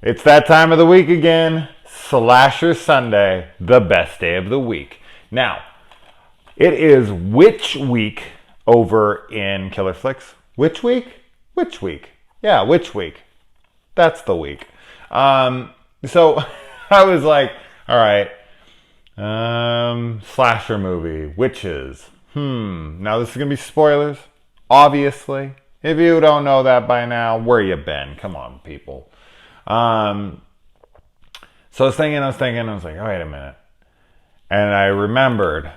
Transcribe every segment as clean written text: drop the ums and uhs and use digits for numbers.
It's that time of the week again. Slasher Sunday, the best day of the week. Now, it is Witch Week over in Killer Flicks. Witch Week? Witch Week. Yeah, Witch Week. That's the week. So I was like, all right, slasher movie, witches. Now this is going to be spoilers, obviously. If you don't know that by now, where you been? Come on, people. So I was thinking, I was like, oh, wait a minute. And I remembered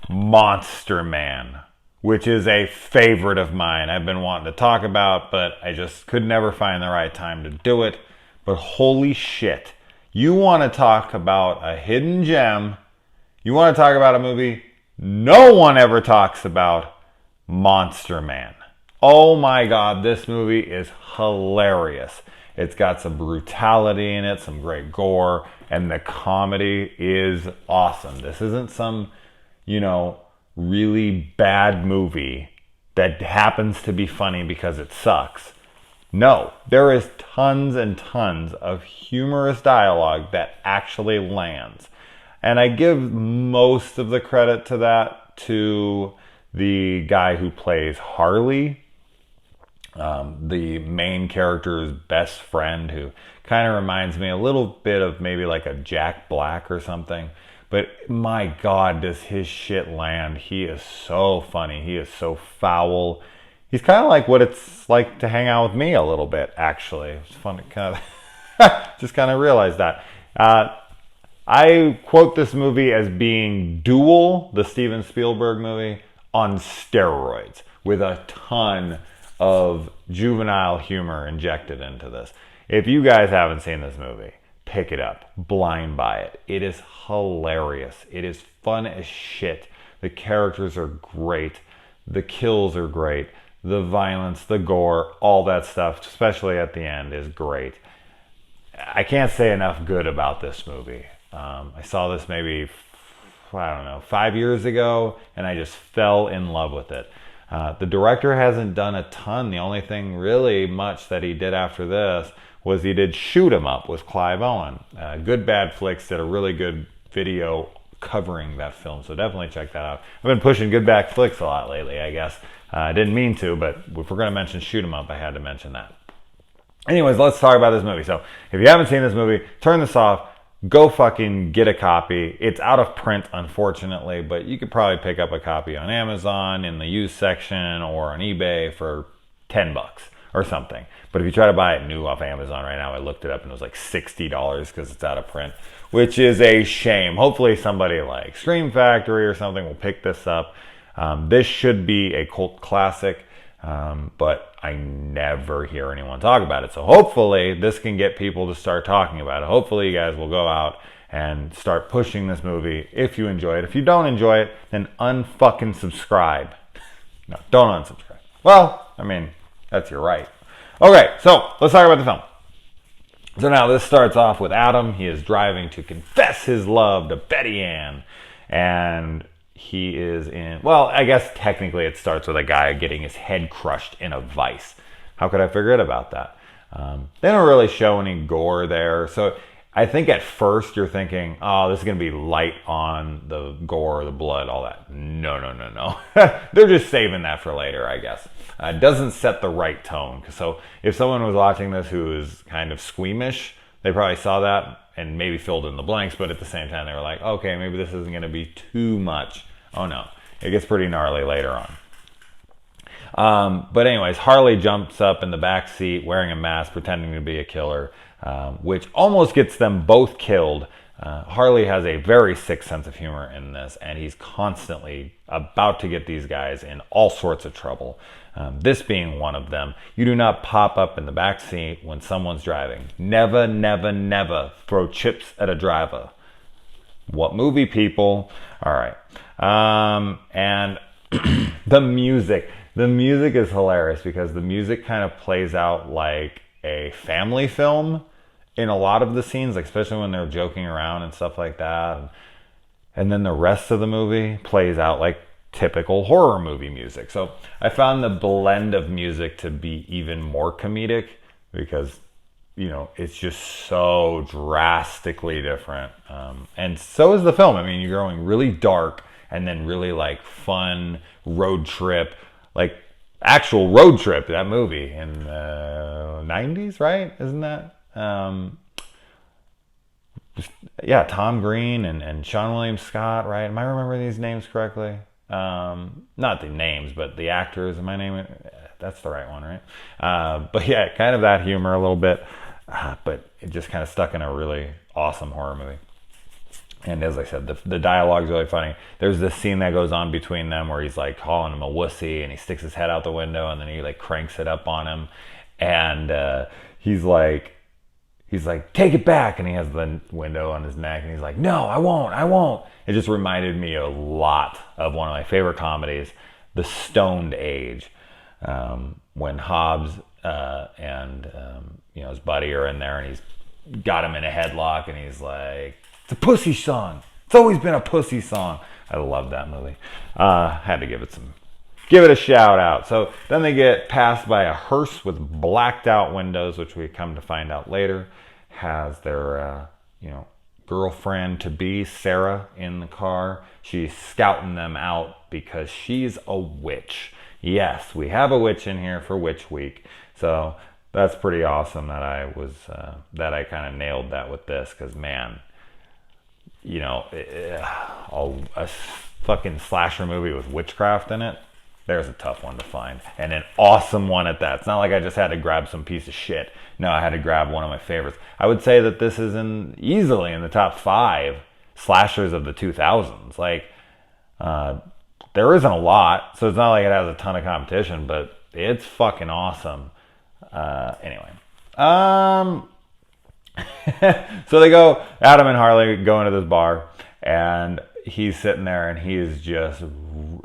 Monster Man, which is a favorite of mine. I've been wanting to talk about, but I just could never find the right time to do it. But holy shit. You want to talk about a hidden gem. You want to talk about a movie no one ever talks about. Monster Man. Oh my God, this movie is hilarious. It's got some brutality in it, some great gore, and the comedy is awesome. This isn't some, really bad movie that happens to be funny because it sucks. No, there is tons and tons of humorous dialogue that actually lands. And I give most of the credit to that to the guy who plays Harley, the main character's best friend, who kind of reminds me a little bit of maybe like a Jack Black or something. But my God, does his shit land. He is so funny. He is so foul. He's kind of like what it's like to hang out with me a little bit, actually. It's fun to kind of just kind of realize that. I quote this movie as being Duel, the Steven Spielberg movie, on steroids, with a ton of juvenile humor injected into this. If you guys haven't seen this movie, pick it up, blind buy it. It is hilarious. It is fun as shit. The characters are great. The kills are great. The violence, the gore, all that stuff, especially at the end, is great. I can't say enough good about this movie. I saw this maybe, 5 years ago, and I just fell in love with it. The director hasn't done a ton. The only thing really much that he did after this was he did Shoot 'Em Up with Clive Owen. Good Bad Flicks did a really good video covering that film, so definitely check that out. I've been pushing Good Bad Flicks a lot lately, I guess. I didn't mean to, but if we're going to mention Shoot 'Em Up, I had to mention that. Anyways, let's talk about this movie. So if you haven't seen this movie, turn this off. Go fucking get a copy. It's out of print, unfortunately, but you could probably pick up a copy on Amazon in the used section or on eBay for $10 or something. But if you try to buy it new off Amazon right now, I looked it up and it was like $60 because it's out of print, which is a shame. Hopefully somebody like Scream Factory or something will pick this up. This should be a cult classic, but I never hear anyone talk about it. So hopefully this can get people to start talking about it. Hopefully you guys will go out and start pushing this movie if you enjoy it. If you don't enjoy it, then unfucking subscribe. No, don't unsubscribe. Well, I mean, that's your right. Okay, so let's talk about the film. So now this starts off with Adam. He is driving to confess his love to Betty Ann. And he is in, well, I guess technically it starts with a guy getting his head crushed in a vice. How could I forget about that? They don't really show any gore there. So I think at first you're thinking, oh, this is going to be light on the gore, the blood, all that. No. They're just saving that for later, I guess. It doesn't set the right tone. So if someone was watching this who is kind of squeamish, they probably saw that and maybe filled in the blanks, but at the same time they were like, okay, maybe this isn't going to be too much. Oh no, it gets pretty gnarly later on. But anyways, Harley jumps up in the back seat wearing a mask, pretending to be a killer, which almost gets them both killed. Harley has a very sick sense of humor in this, and he's constantly about to get these guys in all sorts of trouble. This being one of them. You do not pop up in the back seat when someone's driving. Never, never, never throw chips at a driver. What movie, people? All right. And the music is hilarious because the music kind of plays out like a family film in a lot of the scenes, like especially when they're joking around and stuff like that. And then the rest of the movie plays out like typical horror movie music. So I found the blend of music to be even more comedic because it's just so drastically different. And so is the film. I mean, you're going really dark and then really like fun road trip, like actual road trip, that movie in the 90s, right? Isn't that? Yeah, Tom Green and Sean William Scott, right? Am I remembering these names correctly? Not the names, but the actors. Am I naming? That's the right one, right? But yeah, kind of that humor a little bit, but it just kind of stuck in a really awesome horror movie. And as I said, the dialogue's really funny. There's this scene that goes on between them where he's like calling him a wussy, and he sticks his head out the window, and then he like cranks it up on him, and he's like, take it back, and he has the window on his neck, and he's like, no, I won't. It just reminded me a lot of one of my favorite comedies, The Stoned Age, when Hobbs and his buddy are in there, and he's got him in a headlock, and he's like, it's a pussy song. It's always been a pussy song. I love that movie. Had to give it a shout out. So then they get passed by a hearse with blacked out windows, which we come to find out later has their girlfriend to be, Sarah, in the car. She's scouting them out because she's a witch. Yes, we have a witch in here for Witch Week. So that's pretty awesome that I kind of nailed that with this, because man, a fucking slasher movie with witchcraft in it, there's a tough one to find, and an awesome one at that. It's not like I just had to grab some piece of shit. No, I had to grab one of my favorites. I would say that this is easily in the top 5 slashers of the 2000s. Like, there isn't a lot, so it's not like it has a ton of competition, but it's fucking awesome. Anyway. So they go, Adam and Harley go into this bar, and he's sitting there, and he is just,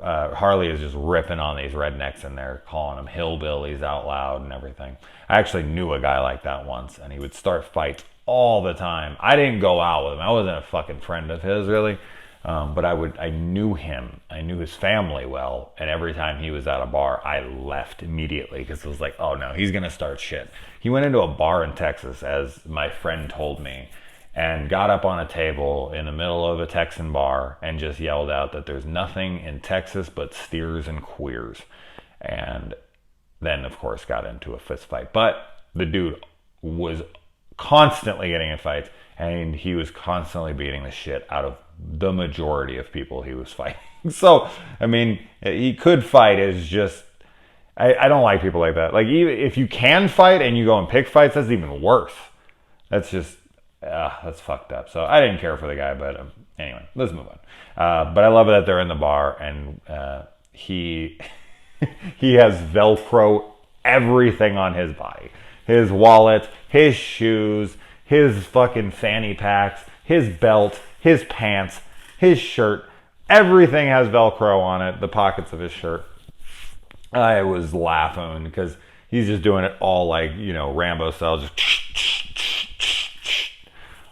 Harley is just ripping on these rednecks in there, calling them hillbillies out loud and everything. I actually knew a guy like that once, and he would start fights all the time. I didn't go out with him. I wasn't a fucking friend of his, really. But I knew him. I knew his family well, and every time he was at a bar, I left immediately because it was like, oh no, he's gonna start shit. He went into a bar in Texas, as my friend told me, and got up on a table in the middle of a Texan bar and just yelled out that there's nothing in Texas but steers and queers. And then, of course, got into a fist fight. But the dude was constantly getting in fights, and he was constantly beating the shit out of the majority of people he was fighting. So, I mean, he could fight. It's just, I don't like people like that. Like, even if you can fight and you go and pick fights, that's even worse. That's just, that's fucked up. So I didn't care for the guy, but anyway, let's move on. But I love that they're in the bar, and he he has Velcro everything on his body. His wallet, his shoes, his fucking fanny packs, his belt, his pants, his shirt. Everything has Velcro on it, the pockets of his shirt. I was laughing because he's just doing it all like, Rambo style, just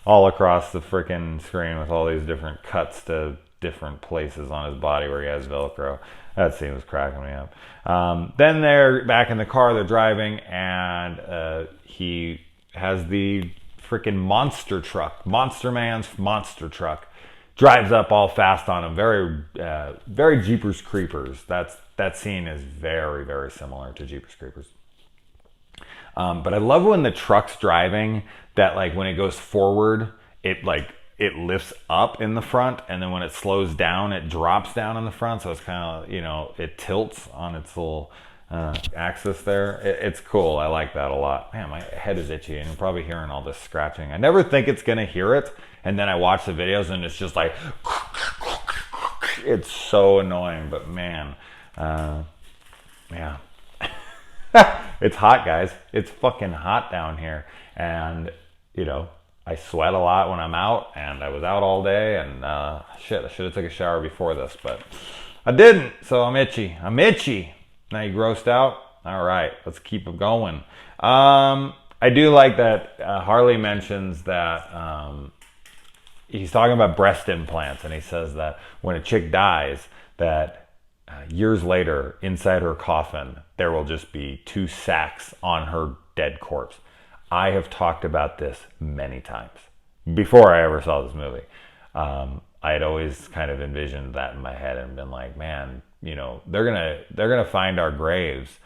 all across the freaking screen with all these different cuts to different places on his body where he has Velcro. That scene was cracking me up. Then they're back in the car, they're driving, and he has the freaking monster truck, Monster Man's monster truck, drives up all fast on him. Very Jeepers Creepers. That scene is very, very similar to Jeepers Creepers. But I love when the truck's driving, that like when it goes forward, it lifts up in the front, and then when it slows down, it drops down in the front. So it's kind of, it tilts on its little axis there. It's cool. I like that a lot. Man, my head is itchy, and you're probably hearing all this scratching. I never think it's going to hear it, and then I watch the videos, and it's just like, it's so annoying, but man, yeah. It's hot, guys. It's fucking hot down here, and, I sweat a lot when I'm out, and I was out all day, and shit, I should have took a shower before this, but I didn't, so I'm itchy. Now you grossed out? All right, let's keep it going. I do like that Harley mentions that he's talking about breast implants, and he says that when a chick dies, that years later, inside her coffin, there will just be 2 sacks on her dead corpse. I have talked about this many times before I ever saw this movie. I had always kind of envisioned that in my head and been like, man, they're gonna find our graves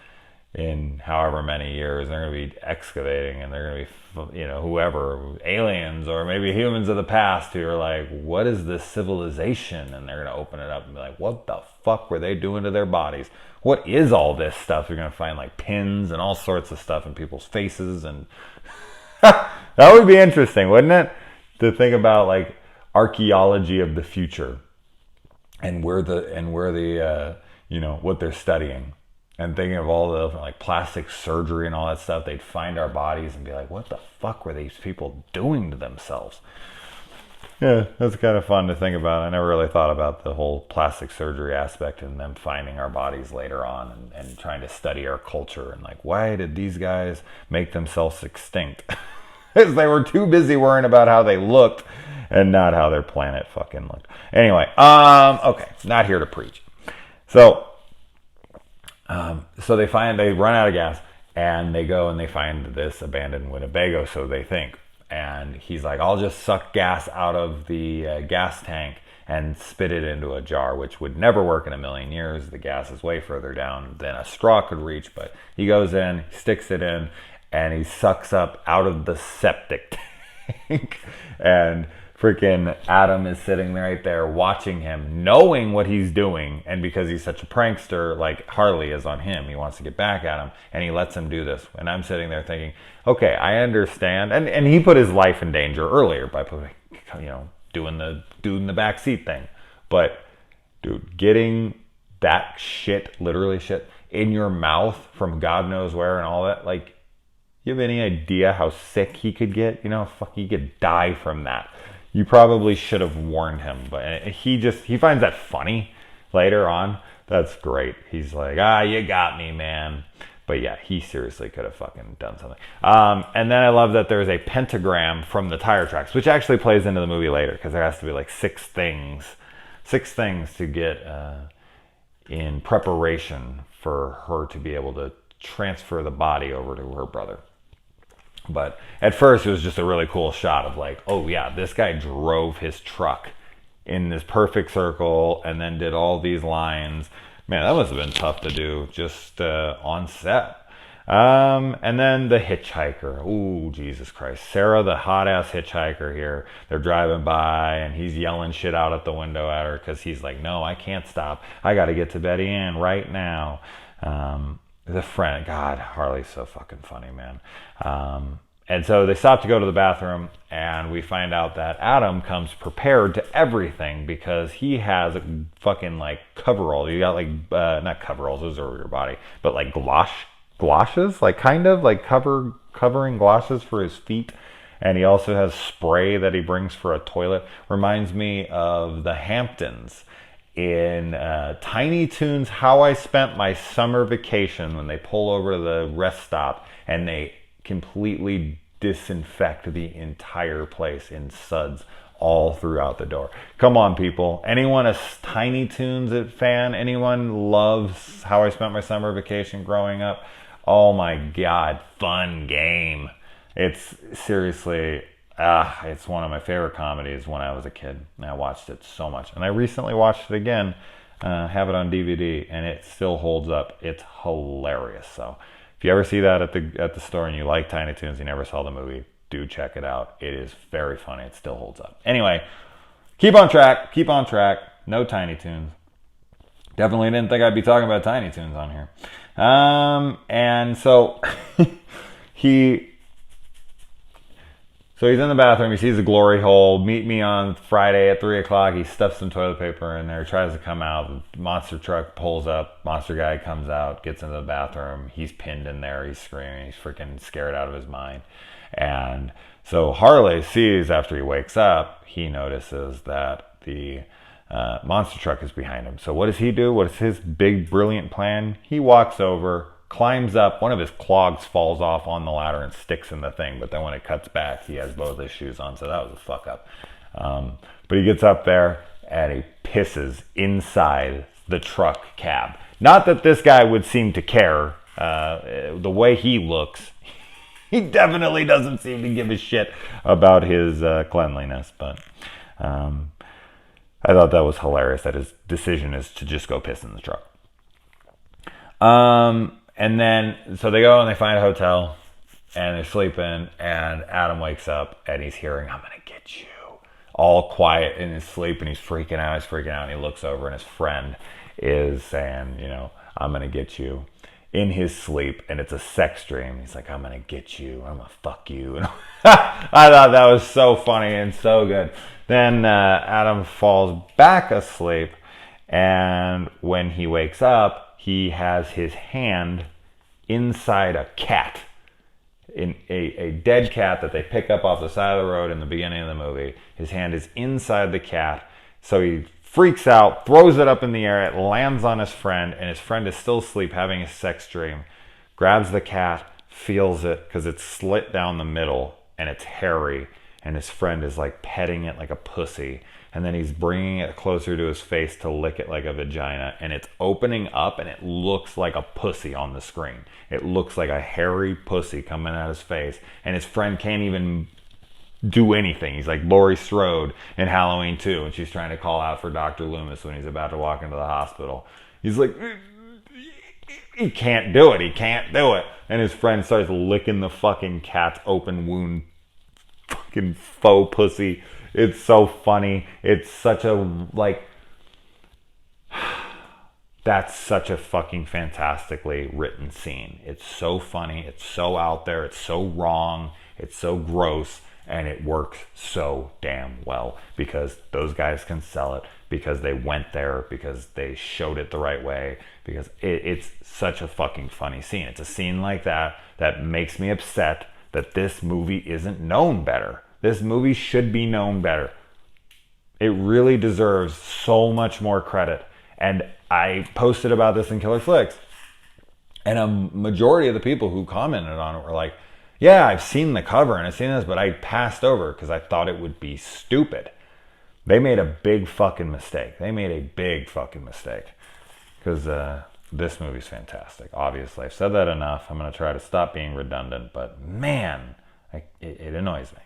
in however many years. They're gonna be excavating, and they're gonna be, whoever, aliens or maybe humans of the past who are like, what is this civilization? And they're gonna open it up and be like, what the fuck were they doing to their bodies? What is all this stuff? You're gonna find like pins and all sorts of stuff in people's faces, and that would be interesting, wouldn't it? To think about like archaeology of the future and where the what they're studying, and thinking of all the like plastic surgery and all that stuff. They'd find our bodies and be like, what the fuck were these people doing to themselves? Yeah, that's kind of fun to think about. I never really thought about the whole plastic surgery aspect and them finding our bodies later on, and trying to study our culture, and like, why did these guys make themselves extinct? Because they were too busy worrying about how they looked and not how their planet fucking looked. Anyway, okay, not here to preach. So they run out of gas, and they go and they find this abandoned Winnebago, so they think. And he's like, I'll just suck gas out of the gas tank and spit it into a jar, which would never work in a million years. The gas is way further down than a straw could reach. But he goes in, sticks it in, and he sucks up out of the septic tank. And freaking Adam is sitting right there watching him, knowing what he's doing. And because he's such a prankster, like Harley is on him, he wants to get back at him, and he lets him do this. And I'm sitting there thinking, okay, I understand. And he put his life in danger earlier by doing the backseat thing. But dude, getting that shit, literally shit, in your mouth from God knows where and all that, like, you have any idea how sick he could get? Fuck, he could die from that. You probably should have warned him, but he finds that funny later on. That's great. He's like, you got me, man. But yeah, he seriously could have fucking done something. And then I love that there's a pentagram from the tire tracks, which actually plays into the movie later, because there has to be like six things to get in preparation for her to be able to transfer the body over to her brother. But at first it was just a really cool shot of like, oh yeah, this guy drove his truck in this perfect circle and then did all these lines. Man, that must have been tough to do just on set. And then the hitchhiker. Ooh, Jesus Christ. Sarah, the hot-ass hitchhiker here. They're driving by, and he's yelling shit out at the window at her because he's like, no, I can't stop. I got to get to Betty Ann right now. The friend, God, Harley's so fucking funny, man. And so they stop to go to the bathroom, and we find out that Adam comes prepared to everything because he has a fucking like coverall. You got like not coveralls, those are over your body, but like galoshes, like kind of like covering galoshes for his feet. And he also has spray that he brings for a toilet. Reminds me of the Hamptons in Tiny Toons, How I Spent My Summer Vacation, when they pull over to the rest stop and they completely disinfect the entire place in suds all throughout the door. Come on, people. Anyone a Tiny Toons fan? Anyone loves How I Spent My Summer Vacation growing up? Oh my God, fun game. It's seriously... it's one of my favorite comedies when I was a kid, and I watched it so much. And I recently watched it again, have it on DVD, and it still holds up. It's hilarious. So if you ever see that at the store and you like Tiny Toons, you never saw the movie, do check it out. It is very funny. It still holds up. Anyway, keep on track. No Tiny Toons. Definitely didn't think I'd be talking about Tiny Toons on here. And so So he's in the bathroom, he sees a glory hole, meet me on Friday at 3 o'clock, he stuffs some toilet paper in there, tries to come out, the monster truck pulls up, monster guy comes out, gets into the bathroom, he's pinned in there, he's screaming, he's freaking scared out of his mind. And so Harley sees, after he wakes up, he notices that the monster truck is behind him. So what does he do? What is his big, brilliant plan? He walks over, climbs up, one of his clogs falls off on the ladder and sticks in the thing, but then when it cuts back, he has both his shoes on, so that was a fuck up. But he gets up there and he pisses inside the truck cab. Not that this guy would seem to care. The way he looks, He definitely doesn't seem to give a shit about his cleanliness, but I thought that was hilarious that his decision is to just go piss in the truck. And then, so they go and they find a hotel and they're sleeping, and Adam wakes up and he's hearing, "I'm going to get you," all quiet in his sleep, and he's freaking out, and he looks over and his friend is saying, "I'm going to get you," in his sleep, and it's a sex dream. He's like, "I'm going to get you, I'm going to fuck you." And I thought that was so funny and so good. Then Adam falls back asleep, and when he wakes up, he has his hand inside a cat, in a dead cat that they pick up off the side of the road in the beginning of the movie. His hand is inside the cat, so he freaks out, throws it up in the air, it lands on his friend, and his friend is still asleep having a sex dream, grabs the cat, feels it, because it's slit down the middle, and it's hairy, and his friend is like petting it like a pussy. And then he's bringing it closer to his face to lick it like a vagina. And it's opening up and it looks like a pussy on the screen. It looks like a hairy pussy coming out his face. And his friend can't even do anything. He's like Laurie Strode in Halloween 2. And she's trying to call out for Dr. Loomis when he's about to walk into the hospital. He's like, he can't do it. He can't do it. And his friend starts licking the fucking cat's open wound. Fucking faux pussy. It's so funny. It's such a, that's such a fucking fantastically written scene. It's so funny. It's so out there. It's so wrong. It's so gross. And it works so damn well because those guys can sell it, because they went there, because they showed it the right way, because it's such a fucking funny scene. It's a scene like that that makes me upset that this movie isn't known better. This movie should be known better. It really deserves so much more credit. And I posted about this in Killer Flicks, and a majority of the people who commented on it were like, "Yeah, I've seen the cover and I've seen this, but I passed over because I thought it would be stupid." They made a big fucking mistake. Because this movie's fantastic. Obviously, I've said that enough. I'm going to try to stop being redundant, but man, it annoys me.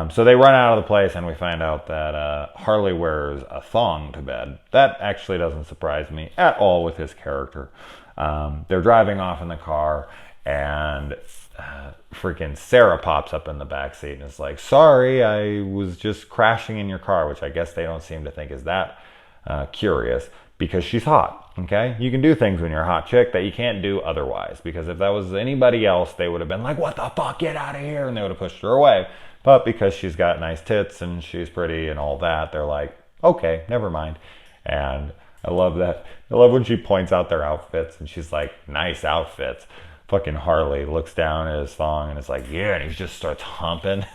So they run out of the place, and we find out that Harley wears a thong to bed. That actually doesn't surprise me at all with his character. They're driving off in the car, and freaking Sarah pops up in the backseat and is like, "Sorry, I was just crashing in your car," which I guess they don't seem to think is that curious, because she's hot, okay? You can do things when you're a hot chick that you can't do otherwise, because if that was anybody else, they would have been like, "What the fuck, get out of here," and they would have pushed her away. But because she's got nice tits and she's pretty and all that, they're like, "Okay, never mind." And I love that. I love when she points out their outfits and she's like, "Nice outfits." Fucking Harley looks down at his thong and is like, "Yeah," and he just starts humping.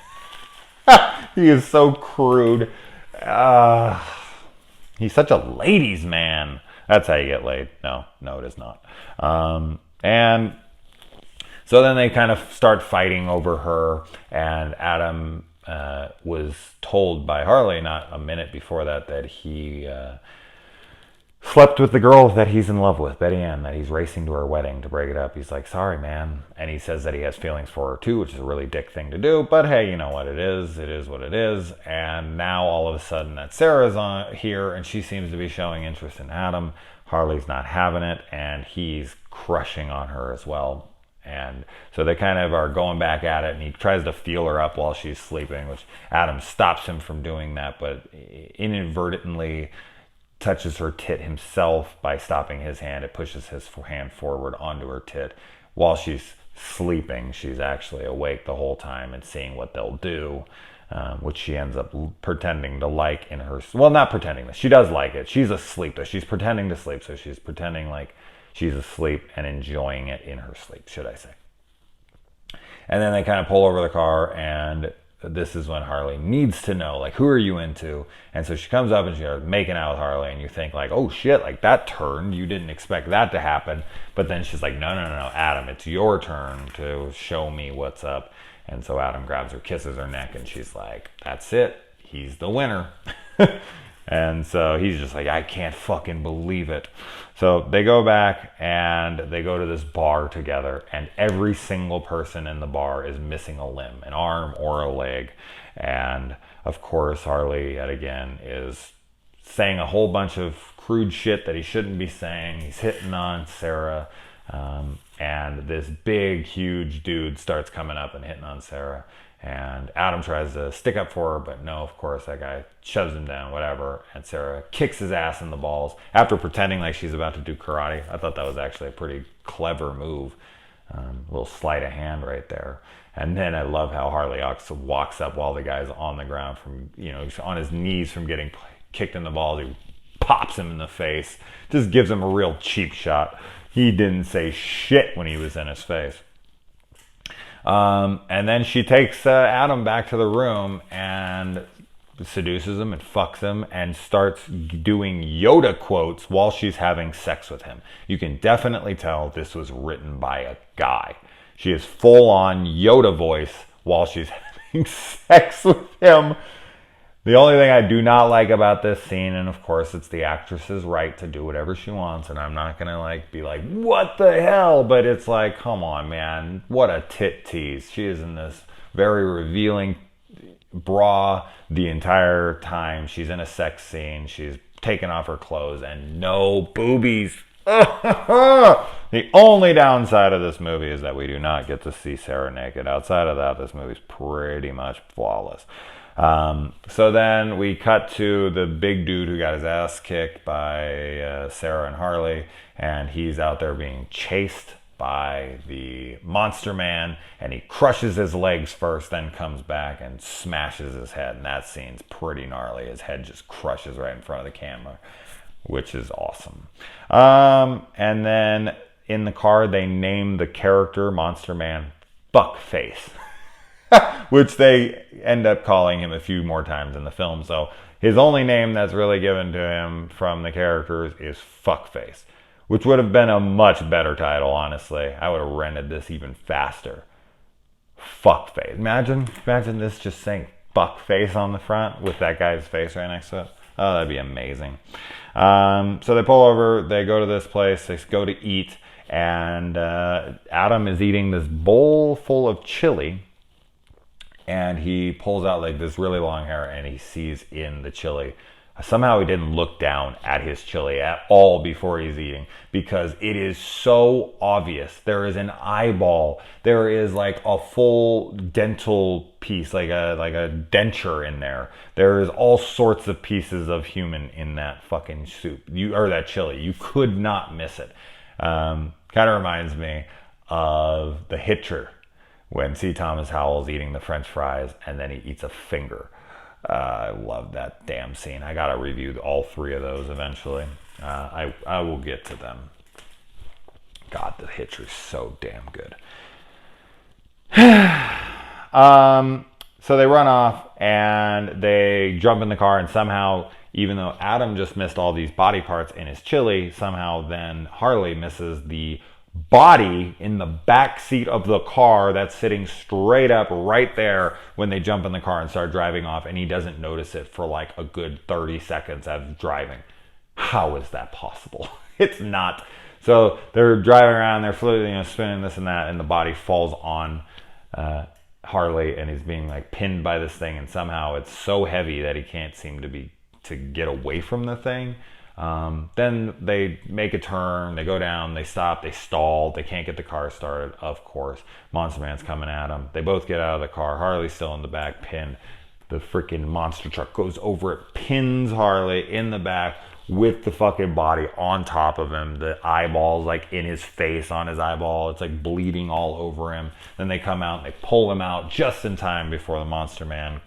He is so crude. He's such a ladies' man. That's how you get laid. No, it is not. And so then they kind of start fighting over her, and Adam was told by Harley not a minute before that he slept with the girl that he's in love with, Betty Ann, that he's racing to her wedding to break it up. He's like, "Sorry, man." And he says that he has feelings for her too, which is a really dick thing to do, but hey, you know what it is. It is what it is. And now all of a sudden that Sarah's on here, and she seems to be showing interest in Adam. Harley's not having it, and he's crushing on her as well. And so they kind of are going back at it, and he tries to feel her up while she's sleeping, which Adam stops him from doing that, but inadvertently touches her tit himself by stopping his hand. It pushes his hand forward onto her tit. While she's sleeping, she's actually awake the whole time and seeing what they'll do, which she ends up pretending to like in her... Well, not pretending that. She does like it. She's asleep, though. She's pretending to sleep, so she's pretending like she's asleep and enjoying it in her sleep, should I say. And then they kind of pull over the car, and this is when Harley needs to know, like, who are you into? And so she comes up and she's making out with Harley, and you think like, oh shit, like that turned. You didn't expect that to happen. But then she's like, no, Adam, it's your turn to show me what's up. And so Adam grabs her, kisses her neck, and she's like, that's it. He's the winner. And so he's just like, I can't fucking believe it. So they go back and they go to this bar together, and every single person in the bar is missing a limb, an arm or a leg. And of course, Harley, yet again, is saying a whole bunch of crude shit that he shouldn't be saying. He's hitting on Sarah. And this big, huge dude starts coming up and hitting on Sarah. And Adam tries to stick up for her, but no, of course, that guy shoves him down, whatever. And Sarah kicks his ass in the balls after pretending like she's about to do karate. I thought that was actually a pretty clever move. A little sleight of hand right there. And then I love how Harley walks up while the guy's on the ground from, he's on his knees from getting kicked in the balls. He pops him in the face, just gives him a real cheap shot. He didn't say shit when he was in his face. And then she takes Adam back to the room and seduces him and fucks him and starts doing Yoda quotes while she's having sex with him. You can definitely tell this was written by a guy. She is full on Yoda voice while she's having sex with him. The only thing I do not like about this scene, and of course it's the actress's right to do whatever she wants, and I'm not gonna be like, what the hell? But it's like, come on, man, what a tit tease. She is in this very revealing bra the entire time. She's in a sex scene. She's taking off her clothes and no boobies. The only downside of this movie is that we do not get to see Sarah naked. Outside of that, this movie's pretty much flawless. So then we cut to the big dude who got his ass kicked by Sarah and Harley, and he's out there being chased by the monster man, and he crushes his legs first, then comes back and smashes his head, and that scene's pretty gnarly. His head just crushes right in front of the camera, which is awesome. And then in the car, they name the character Monster Man Fuckface. Which they end up calling him a few more times in the film. So his only name that's really given to him from the characters is Fuckface, which would have been a much better title, honestly. I would have rented this even faster. Fuckface. Imagine this just saying Fuckface on the front with that guy's face right next to it. Oh, that'd be amazing. So they pull over, they go to this place, they go to eat, and Adam is eating this bowl full of chili. And he pulls out this really long hair and he sees in the chili. Somehow he didn't look down at his chili at all before he's eating, because it is so obvious. There is an eyeball. There is a full dental piece, like a denture in there. There is all sorts of pieces of human in that fucking soup. Or that chili. You could not miss it. Kind of reminds me of The Hitcher, when C. Thomas Howell's eating the French fries and then he eats a finger. I love that damn scene. I gotta review all three of those eventually. I will get to them. God, The Hitcher's so damn good. So they run off and they jump in the car, and somehow, even though Adam just missed all these body parts in his chili, somehow then Harley misses the body in the back seat of the car that's sitting straight up right there when they jump in the car and start driving off, and he doesn't notice it for a good 30 seconds of driving. How is that possible? It's not. So they're driving around, they're floating, spinning this and that, and the body falls on Harley, and he's being pinned by this thing, and somehow it's so heavy that he can't seem to get away from the thing. Then they make a turn, they go down, they stop, they stall, they can't get the car started, of course. Monster Man's coming at them. They both get out of the car. Harley's still in the back, pinned. The freaking monster truck goes over it, pins Harley in the back with the fucking body on top of him. The eyeballs in his face, on his eyeball. It's bleeding all over him. Then they come out and they pull him out just in time before the Monster Man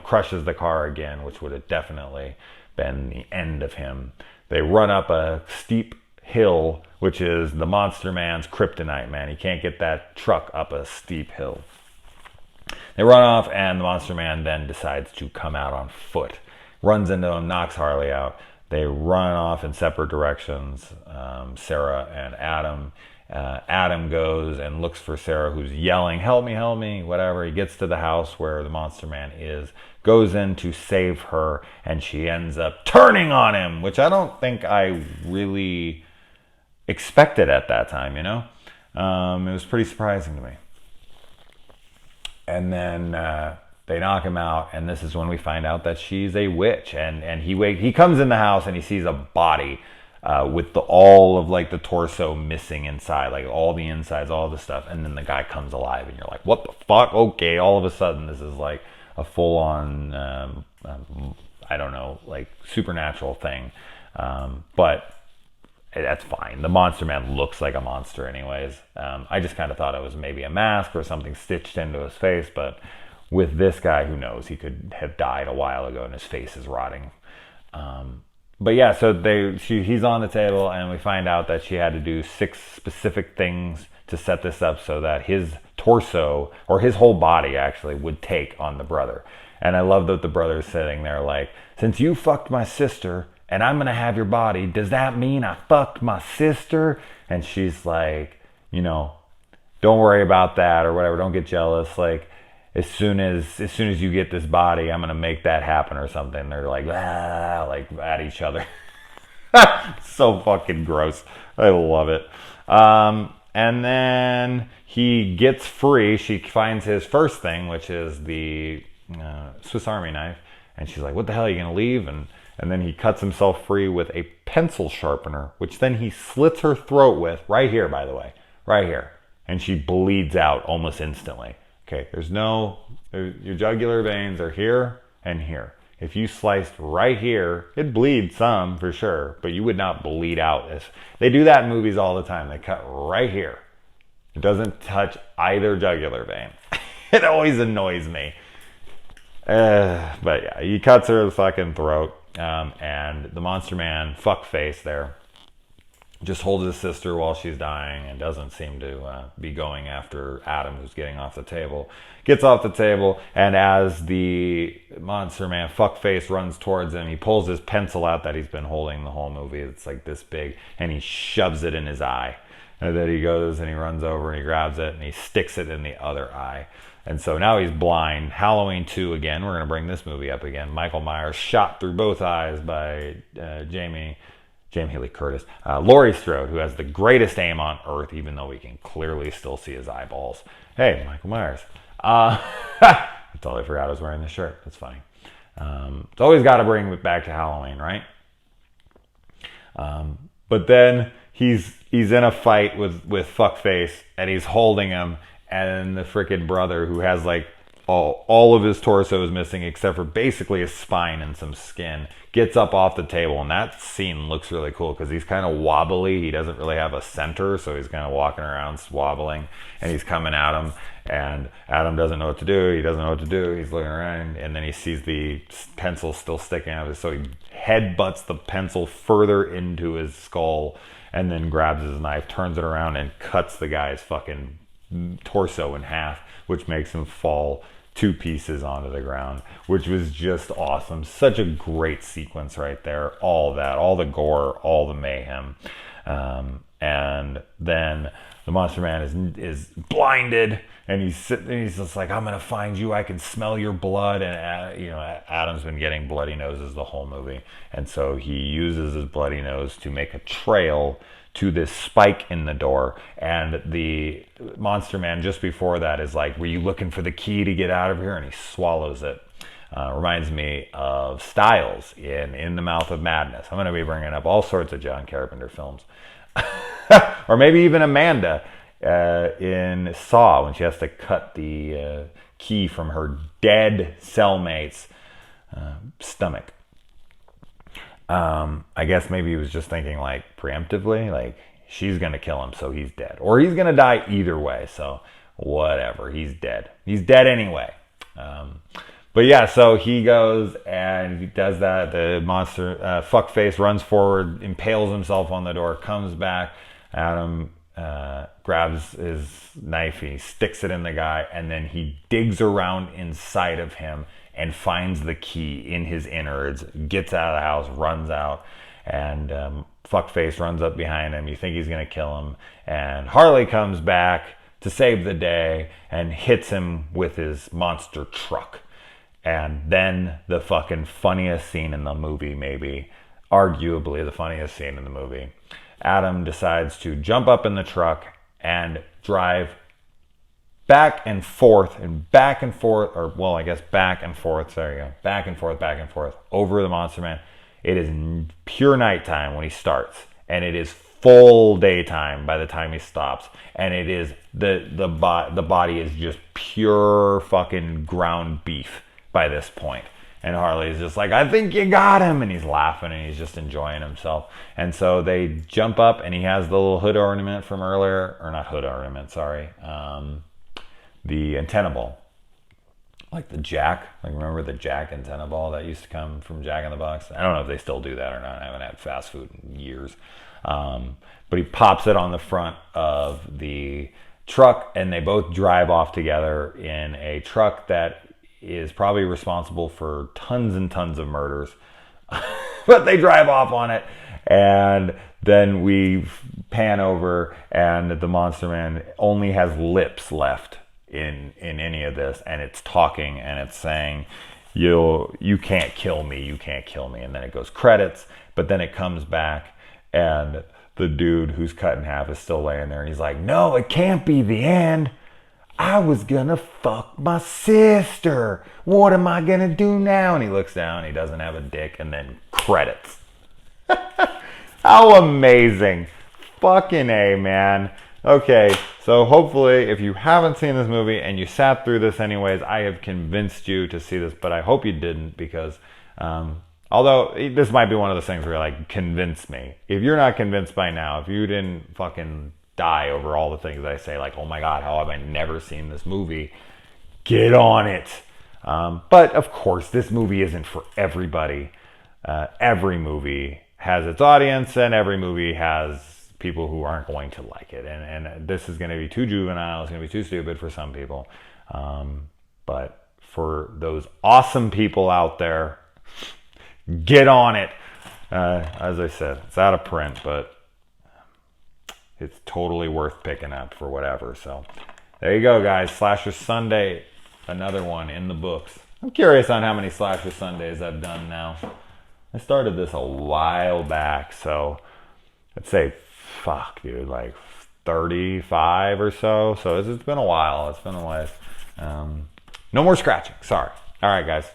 crushes the car again, which would have definitely been the end of him. They run up a steep hill, which is the Monster Man's kryptonite, man. He can't get that truck up a steep hill. They run off, and the Monster Man then decides to come out on foot. Runs into him, knocks Harley out. They run off in separate directions, Sarah and Adam, Adam goes and looks for Sarah, who's yelling, help me, whatever. He gets to the house where the monster man is, goes in to save her, and she ends up turning on him, which I don't think I really expected at that time, you know? It was pretty surprising to me. And then they knock him out, and this is when we find out that she's a witch. And he comes in the house and he sees a body with all of like the torso missing inside, like all the insides, all the stuff. And then the guy comes alive, and you're like, what the fuck? Okay, all of a sudden this is like a full-on, I don't know, like supernatural thing. But that's fine. The monster man looks like a monster anyways. I just kind of thought it was maybe a mask or something stitched into his face, but with this guy, who knows? He could have died a while ago and his face is rotting. But yeah, so he's on the table, and we find out that she had to do 6 specific things to set this up so that his torso, or his whole body actually, would take on the brother. And I love that the brother's sitting there like, since you fucked my sister and I'm gonna have your body, does that mean I fucked my sister? And she's like, you know, don't worry about that or whatever, don't get jealous. Like, as soon as you get this body, I'm gonna make that happen or something. They're like, like at each other. So fucking gross. I love it. And then he gets free. She finds his first thing, which is the Swiss Army knife, and she's like, what the hell, are you gonna leave? And then he cuts himself free with a pencil sharpener, which then he slits her throat with, right here, by the way, right here. And she bleeds out almost instantly. Okay, your jugular veins are here and here. If you sliced right here, it'd bleed some for sure, but you would not bleed out. They do that in movies all the time. They cut right here. It doesn't touch either jugular vein. It always annoys me. But yeah, he cuts her the fucking throat. And the monster man, fuckface there, just holds his sister while she's dying and doesn't seem to be going after Adam, who's getting off the table. Gets off the table, and as the monster man, fuckface, runs towards him, he pulls his pencil out that he's been holding the whole movie. It's like this big, and he shoves it in his eye. And then he goes and he runs over and he grabs it and he sticks it in the other eye. And so now he's blind. Halloween 2 again. We're going to bring this movie up again. Michael Myers shot through both eyes by Jamie Lee Curtis. Laurie Strode, who has the greatest aim on earth, even though we can clearly still see his eyeballs. Hey, Michael Myers. I totally forgot I was wearing this shirt. That's funny. It's always got to bring it back to Halloween, right? But then he's in a fight with fuckface, and he's holding him, and the freaking brother, who has like all of his torso is missing except for basically his spine and some skin, gets up off the table. And that scene looks really cool because he's kind of wobbly. He doesn't really have a center, so he's kind of walking around wobbling, and he's coming at him, and Adam doesn't know what to do. He doesn't know what to do. He's looking around, and then he sees the pencil still sticking out of it, so he headbutts the pencil further into his skull, and then grabs his knife, turns it around, and cuts the guy's fucking torso in half, which makes him fall 2 pieces onto the ground, which was just awesome. Such a great sequence right there. All that, all the gore, all the mayhem. And then the monster man is blinded, and he's sitting, and he's just like, I'm gonna find you, I can smell your blood. And Adam's been getting bloody noses the whole movie, and so he uses his bloody nose to make a trail to this spike in the door. And the monster man just before that is like, were you looking for the key to get out of here? And he swallows it. Reminds me of Styles in The Mouth of Madness. I'm going to be bringing up all sorts of John Carpenter films. Or maybe even Amanda in Saw, when she has to cut the key from her dead cellmate's stomach. I guess maybe he was just thinking like preemptively, like she's going to kill him, so he's dead. Or he's going to die either way, so whatever, he's dead. He's dead anyway. But yeah, so he goes and he does that. The monster, fuckface, runs forward, impales himself on the door, comes back. Adam grabs his knife, he sticks it in the guy, and then he digs around inside of him and finds the key in his innards, gets out of the house, runs out, and fuckface runs up behind him. You think he's going to kill him. And Harley comes back to save the day and hits him with his monster truck. And then the fucking funniest scene in the movie, maybe, arguably the funniest scene in the movie. Adam decides to jump up in the truck and drive back and forth, or well, I guess back and forth, there you go, back and forth, over the Monster Man. It is pure nighttime when he starts, and it is full daytime by the time he stops, and it is, the body is just pure fucking ground beef by this point. And Harley's just like, I think you got him, and he's laughing, and he's just enjoying himself. And so they jump up, and he has the little hood ornament from earlier, or not hood ornament, sorry, the antenna ball, like the Jack, like remember the Jack antenna ball that used to come from Jack in the Box? I don't know if they still do that or not. I haven't had fast food in years. But he pops it on the front of the truck, and they both drive off together in a truck that is probably responsible for tons and tons of murders. But they drive off on it, and then we pan over, and the Monster Man only has lips left in any of this, and it's talking, and it's saying, you can't kill me, you can't kill me. And then it goes credits, but then it comes back, and the dude who's cut in half is still laying there, and he's like, no, it can't be the end. I was gonna fuck my sister. What am I gonna do now? And he looks down, he doesn't have a dick, and then credits. How amazing. Fucking A, man. Okay, so hopefully if you haven't seen this movie and you sat through this anyways, I have convinced you to see this, but I hope you didn't, because although this might be one of those things where you're like, convince me. If you're not convinced by now, if you didn't fucking die over all the things I say, like, oh my god, how have I never seen this movie, get on it. But of course, this movie isn't for everybody. Every movie has its audience, and every movie has people who aren't going to like it, and this is going to be too juvenile, it's going to be too stupid for some people, but for those awesome people out there, get on it. As I said, it's out of print, but it's totally worth picking up for whatever. So there you go, guys. Slasher Sunday, another one in the books. I'm curious on how many Slasher Sundays I've done now. I started this a while back, so I'd say, fuck, dude, like 35 or so. So it's been a while. It's been a while. No more scratching. Sorry. All right, guys.